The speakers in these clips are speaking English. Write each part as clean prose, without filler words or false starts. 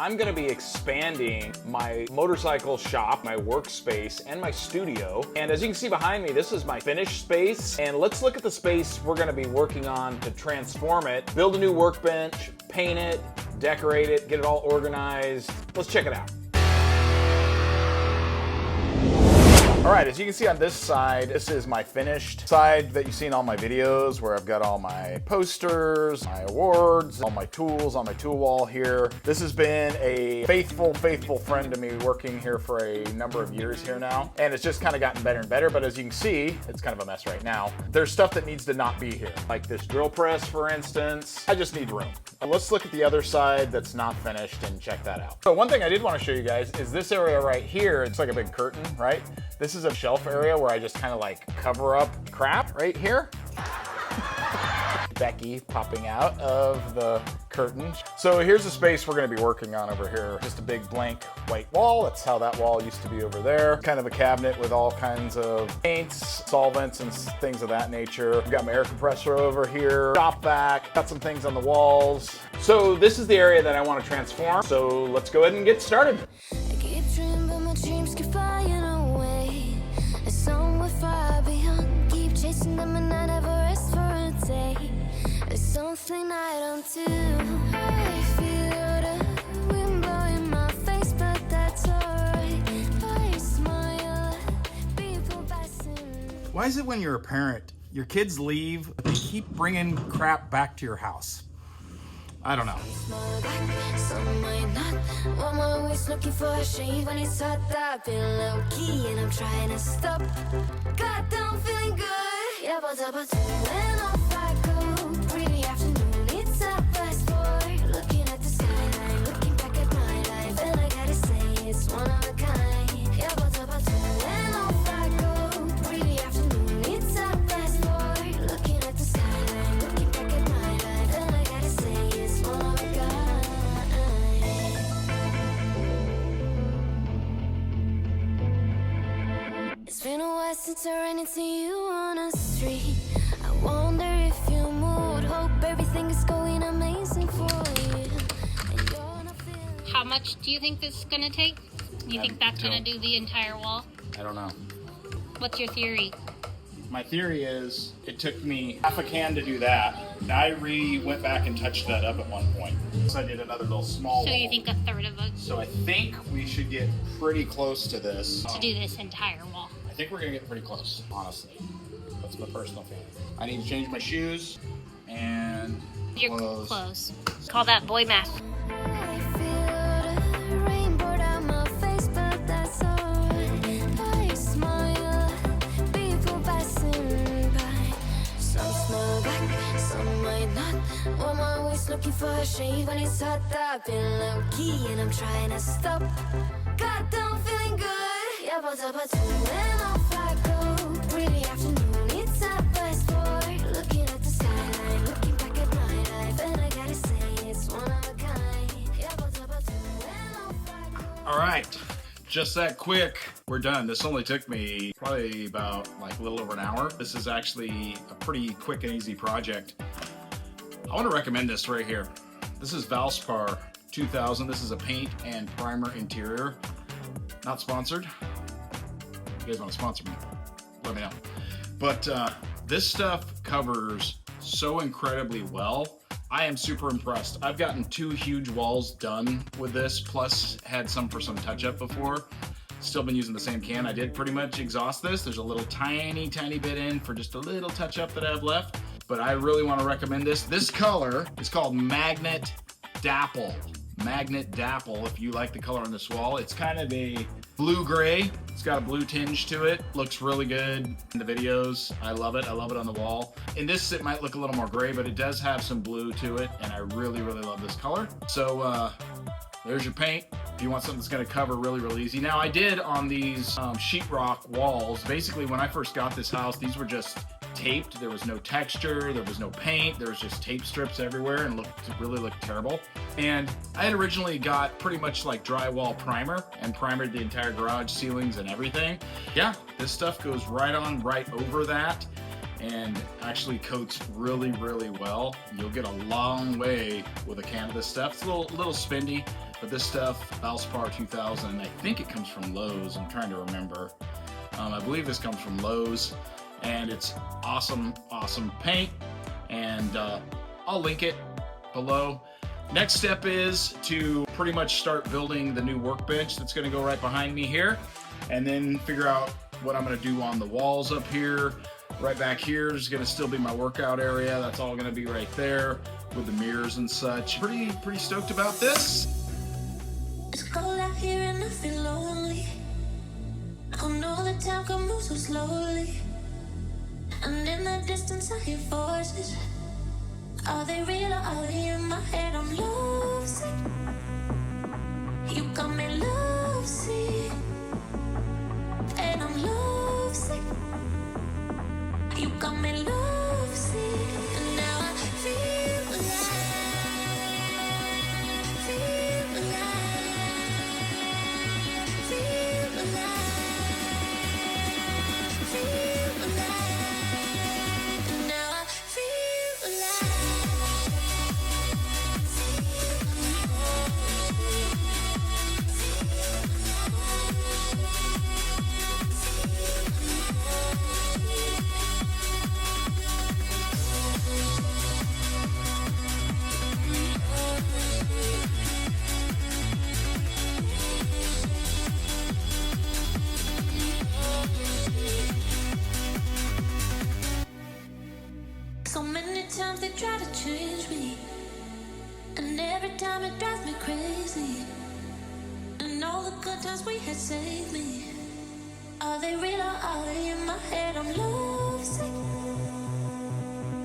I'm gonna be expanding my motorcycle shop, my workspace, and my studio. And as you can see behind me, this is my finished space. And let's look at the space we're gonna be working on to transform it, build a new workbench, paint it, decorate it, get it all organized. Let's check it out. All right, as you can see on this side, this is my finished side that you see in all my videos where I've got all my posters, my awards, all my tools on my tool wall here. This has been a faithful friend to me working here for a number of years here now. And it's just kind of gotten better and better, but as you can see, it's kind of a mess right now. There's stuff that needs to not be here. Like this drill press, for instance. I just need room. Let's look at the other side that's not finished and check that out. So one thing I did want to show you guys is this area right here. It's like a big curtain, right? This is a shelf area where I just kind of like cover up crap right here. Becky popping out of the curtain. So here's the space we're gonna be working on over here. Just a big blank white wall. That's how that wall used to be over there. Kind of a cabinet with all kinds of paints, solvents, and things of that nature. I've got my air compressor over here, shop vac, got some things on the walls. So this is the area that I want to transform. So let's go ahead and get started. I keep dreaming, but my dreams keep flying away. And somewhere far beyond, keep chasing them and I never rest for a day. There's something I don't do. I feel the wind blowing my face, but that's alright. I smile at people passing. Why is it when you're a parent, your kids leave, but they keep bringing crap back to your house? I don't know. Smile back, some might not. I'm always looking for a shade when it's hot. I've been low key and I'm trying to stop. God, I'm feeling good. Yeah, but when off I go. Pretty afternoon, it's a fast forward. Looking at the skyline, looking back at my life, and I gotta say it's one of a kind. Yeah, but when off I go. Pretty afternoon, it's a fast forward. Looking at the skyline, looking back at my life, and I gotta say it's one of a kind. It's been a while since I ran into you on the street. I wonder if you moved. Hope everything is going amazing for you. And you're not feeling. How much do you think this is going to take? You think that's going to do the entire wall? I don't know. What's your theory? My theory is it took me half a can to do that. I went back and touched that up at one point. So I did another little small So wall. you think a third of it So I think we should get pretty close to this. to do this entire wall? I think we're gonna get pretty close, honestly. That's my personal feeling. I need to change my shoes and Your clothes. clothes. Call that boy math. I feel the rain pour down my face, but that's alright. I smile at people passing by. Some smile back, some might not. I'm always looking for a shade when it's hot. I've been low key and I'm trying to stop. God, I'm feeling good. Yeah, but when off I go. Pretty afternoon, it's a fast forward. Looking at the skyline, looking back at my life, and I gotta say it's one of a kind. Yeah, but when off I go. All right, just that quick. We're done. This only took me probably about like a little over an hour. This is actually a pretty quick and easy project. I want to recommend this right here. This is Valspar 2000. This is a paint and primer interior. Not sponsored. If you guys want to sponsor me, let me know. But this stuff covers so incredibly well. I am super impressed. I've gotten 2 huge walls done with this, plus had some for some touch-up before. Still been using the same can. I did pretty much exhaust this. There's a little tiny bit in for just a little touch-up that I have left. But I really want to recommend this. This color is called Magnet Dapple. Magnet Dapple, if you like the color on this wall. It's kind of a blue-gray. It's got a blue tinge to it. Looks really good in the videos. I love it. I love it on the wall. In this, it might look a little more gray, but it does have some blue to it, and I really love this color. So there's your paint. If you want something that's going to cover really easy. Now, I did on these sheetrock walls, basically when I first got this house, these were just taped. There was no texture, there was no paint, there was just tape strips everywhere, and it really looked terrible. And I had originally got pretty much like drywall primer and primered the entire garage ceilings and everything. Yeah, this stuff goes right over that and actually coats really well. You'll get a long way with a can of this stuff. It's a little spendy. But this stuff, Valspar 2000, I think it comes from Lowe's. I'm trying to remember. I believe this comes from Lowe's, and it's awesome, awesome paint. And I'll link it below. Next step is to pretty much start building the new workbench that's going to go right behind me here, and then figure out what I'm going to do on the walls up here. Right back here is going to still be my workout area. That's all going to be right there with the mirrors and such. Pretty stoked about this. It's cold out here and I feel lonely. I know the time can move so slowly, and in the distance I hear voices. Are they real or are they in my head? I'm lovesick. You got me lovesick, and I'm lovesick. You got me lovesick, and now I feel alive, feel alive, feel alive, feel alive, and now I feel alive. So many times they try to change me, and every time it drives me crazy. And all the good times we had saved me. Are they real or are they in my head? I'm lovesick.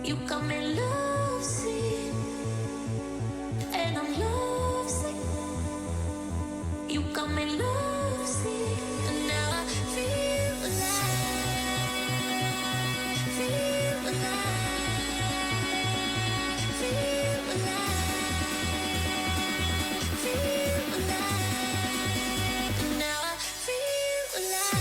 You got me lovesick, and I'm lovesick. You got me lovesick, and now I feel alive, feel alive, feel alive, feel alive, and now I feel alive.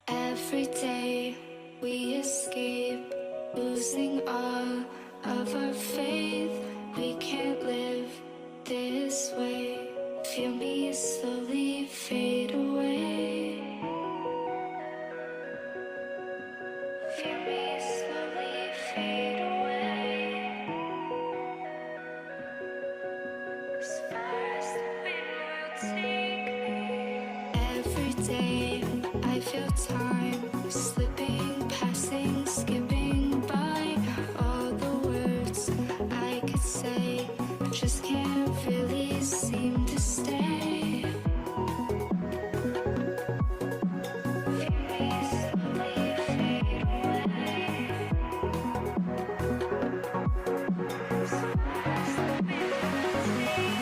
Every day we escape, losing all of our faith. We can't live this way. Feel me slowly fade away. Feel me slowly fade away. As far as the wind will take me. Every day I feel time slipping, passing, skipping by. All the words I could say just can't really seem to stay. Feel me slowly fade away. As far as the wind will take me.